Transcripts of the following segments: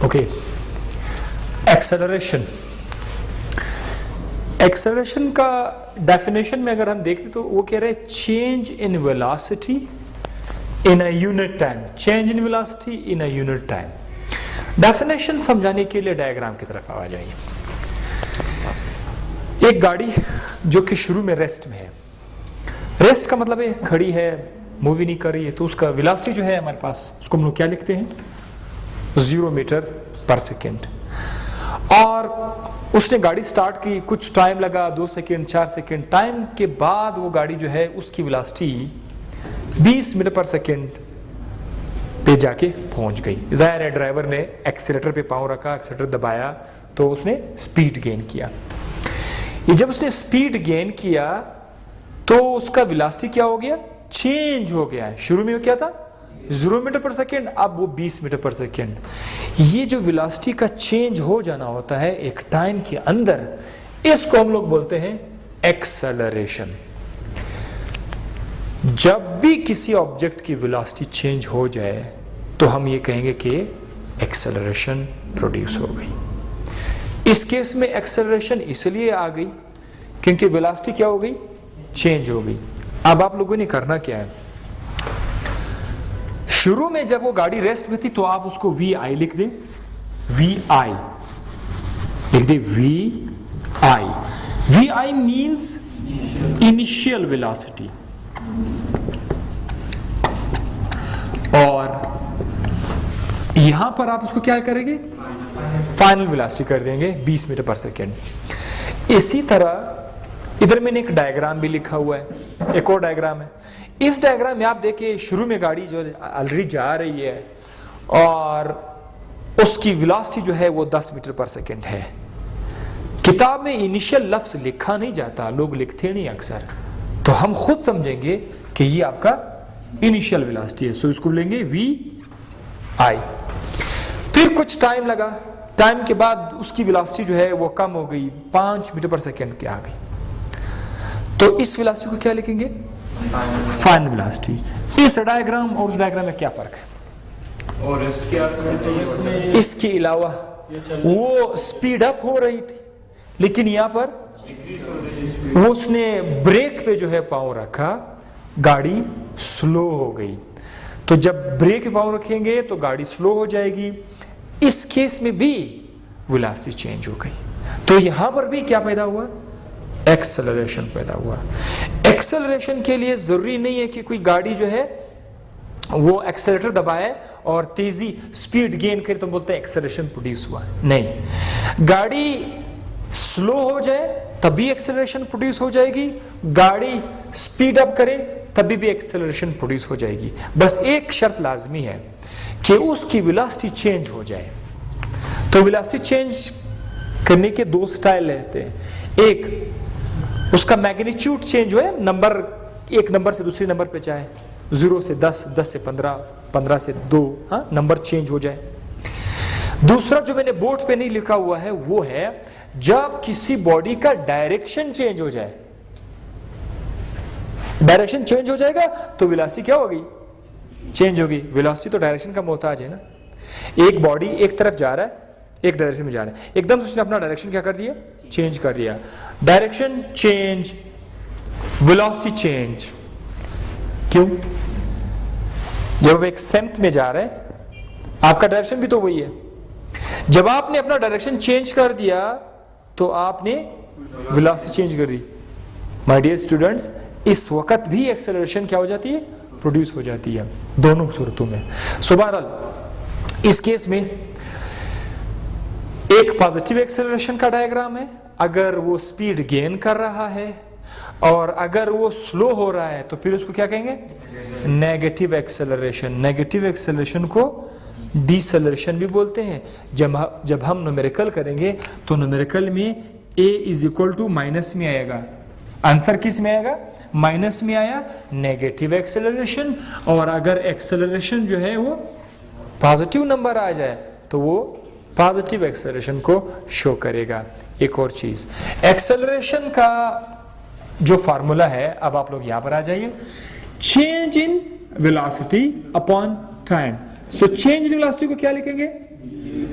Okay, acceleration. Acceleration का definition में अगर हम देखें तो वो कह रहे हैं change in velocity in a unit time. Change in velocity in a unit time. Definition समझाने के लिए डायग्राम की तरफ आ जाइए। एक गाड़ी जो कि शुरू में रेस्ट में है, रेस्ट का मतलब है खड़ी है, मूवी नहीं कर रही है, तो उसका वेलोसिटी जो है हमारे पास, उसको हम लोग क्या लिखते हैं, 0 मीटर पर सेकेंड। और उसने गाड़ी स्टार्ट की, कुछ टाइम लगा, 2 सेकेंड 4 सेकेंड, टाइम के बाद वो गाड़ी जो है उसकी वेलोसिटी 20 मीटर पर सेकेंड पे जाके पहुंच गई। जाहिर है ड्राइवर ने एक्सीलेटर पे पांव रखा, एक्सीलेटर दबाया तो उसने स्पीड गेन किया। ये जब उसने स्पीड गेन किया तो उसका वेलोसिटी क्या हो गया, चेंज हो गया। शुरू में वो क्या था, 0 मीटर पर सेकेंड, अब वो 20 मीटर पर सेकेंड। ये जो वेलोसिटी का चेंज हो जाना होता है एक टाइम के अंदर, इसको हम लोग बोलते हैं एक्सेलरेशन। जब भी किसी ऑब्जेक्ट की वेलोसिटी चेंज हो जाए तो हम ये कहेंगे कि एक्सेलरेशन प्रोड्यूस हो गई। इस केस में एक्सेलरेशन इसलिए आ गई क्योंकि वेलोसिटी क्या हो गई, चेंज हो गई। अब आप लोगों ने करना क्या है, शुरू में जब वो गाड़ी रेस्ट में थी तो आप उसको VI लिख दें, VI लिख दें, VI मींस इनिशियल वेलोसिटी, और यहां पर आप उसको क्या करेंगे, फाइनल वेलोसिटी कर देंगे 20 मीटर पर सेकेंड। इसी तरह इधर मैंने एक डायग्राम भी लिखा हुआ है, एक और डायग्राम है। इस डायग्राम में आप देखिए शुरू में गाड़ी जो ऑलरेडी जा रही है और उसकी वेलोसिटी जो है वो 10 मीटर पर सेकेंड है। किताब में इनिशियल लफ्ज लिखा नहीं जाता, लोग लिखते नहीं अक्सर, तो हम खुद समझेंगे कि ये आपका इनिशियल वेलोसिटी है, सो इसको लेंगे VI। फिर कुछ टाइम लगा, टाइम के बाद उसकी वेलोसिटी जो है वो कम हो गई, 5 मीटर पर सेकेंड के आ गई, तो इस वेलोसिटी को क्या लिखेंगे, फाइनल वेलोसिटी। इस डायग्राम और उस डायग्राम में क्या फर्क है, और इसके अलावा वो स्पीड अप हो रही थी लेकिन यहां पर वो उसने ब्रेक पे जो है पांव रखा, गाड़ी स्लो हो गई। तो जब ब्रेक पे पांव रखेंगे तो गाड़ी स्लो हो जाएगी। इस केस में भी वेलोसिटी चेंज हो गई, तो यहां पर भी क्या पैदा हुआ, एक्सेलरेशन पैदा हुआ। एक्सेलरेशन के लिए जरूरी नहीं है कि कोई गाड़ी जो है वो एक्सेलेटर दबाए और तेजी स्पीड गेन करे तो बोलते हैं एक्सेलरेशन प्रोड्यूस हुआ, नहीं। गाड़ी स्लो हो जाए तभी एक्सेलरेशन प्रोड्यूस हो जाएगी, गाड़ी स्पीड अप करे तभी भी एक्सेलरेशन प्रोड्यूस हो जाएगी। बस एक शर्त लाजमी है कि उसकी वेलोसिटी चेंज हो जाए। तो वेलोसिटी चेंज करने के 2 स्टाइल रहते हैं। एक उसका मैग्नीट्यूड चेंज हो, नंबर एक नंबर से दूसरे नंबर पे जाए, 0 से 10, 10 से 15, 15 से 2, हाँ नंबर चेंज हो जाए। दूसरा जो मैंने बोर्ड पे नहीं लिखा हुआ है वो है जब किसी बॉडी का डायरेक्शन चेंज हो जाए। डायरेक्शन चेंज हो जाएगा तो वेलोसिटी क्या होगी, चेंज होगी। वेलोसिटी तो डायरेक्शन का मोहताज है ना। एक बॉडी एक तरफ जा रहा है, एक डायरेक्शन में जा रहा है, एकदम से उसने अपना डायरेक्शन क्या कर दिया, चेंज कर दिया। Direction change, velocity change. क्यों, जब एक सेंथ में जा रहा है आपका डायरेक्शन भी तो वही है, जब आपने अपना डायरेक्शन चेंज कर दिया तो आपने वेलोसिटी चेंज कर दी। माय डियर स्टूडेंट्स, इस वक्त भी एक्सेलरेशन क्या हो जाती है, प्रोड्यूस हो जाती है, दोनों सूरतों में। सो बहरहाल इस केस में एक पॉजिटिव एक्सेलरेशन का डायग्राम है, अगर वो स्पीड गेन कर रहा है, और अगर वो स्लो हो रहा है तो फिर उसको क्या कहेंगे, नेगेटिव एक्सेलरेशन। नेगेटिव एक्सेलरेशन को डिसेलरेशन भी बोलते हैं। जब हम न्यूमेरिकल करेंगे तो न्यूमेरिकल में a is equal to minus में आएगा, आंसर किस में आएगा, माइनस में आया, नेगेटिव एक्सेलरेशन। और अगर एक्सेलरेशन जो है वो पॉजिटिव नंबर आ जाए तो वो पॉजिटिव एक्सेलरेशन को शो करेगा। एक और चीज, एक्सेलरेशन का जो फार्मूला है, अब आप लोग यहां पर आ जाइए, change in velocity upon time. So change in velocity को क्या लिखेंगे,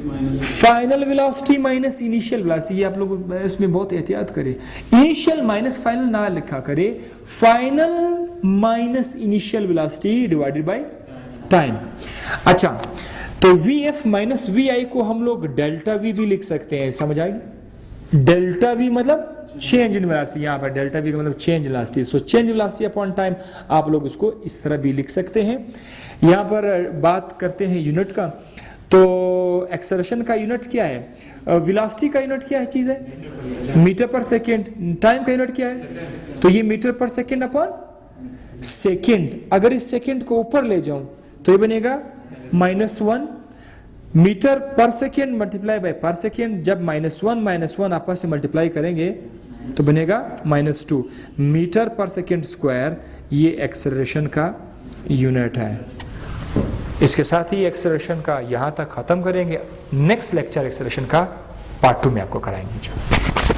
final velocity minus initial velocity, ये आप लोग इसमें बहुत एहतियात करें, इनिशियल माइनस फाइनल ना लिखा करे, final minus initial velocity divided by time. अच्छा, तो VF माइनस VI को हम लोग डेल्टा V भी लिख सकते हैं, समझ आएगी? डेल्टा V मतलब चेंज इन वेलोसिटी, यहाँ पर डेल्टा V का मतलब change velocity, so change velocity upon time आप लोग उसको इस तरह भी लिख सकते हैं। यहाँ पर बात करते हैं यूनिट का, तो एक्सेलरेशन का यूनिट क्या है, वेलोसिटी का यूनिट क्या है, चीज है मीटर पर सेकेंड, टाइम का यूनिट क्या है, तो ये मीटर पर सेकेंड अपॉन सेकेंड। अगर इस सेकेंड को ऊपर ले जाऊं तो ये बनेगा -1 मीटर पर सेकेंड मल्टीप्लाई बाय पर सेकेंड। जब -1 आपस से मल्टीप्लाई करेंगे तो बनेगा -2 मीटर पर सेकेंड स्क्वायर। ये एक्सेलरेशन का यूनिट है। इसके साथ ही एक्सेलरेशन का यहाँ तक खत्म करेंगे। नेक्स्ट लेक्चर एक्सेलरेशन का पार्ट 2 में आपको कराएंगे।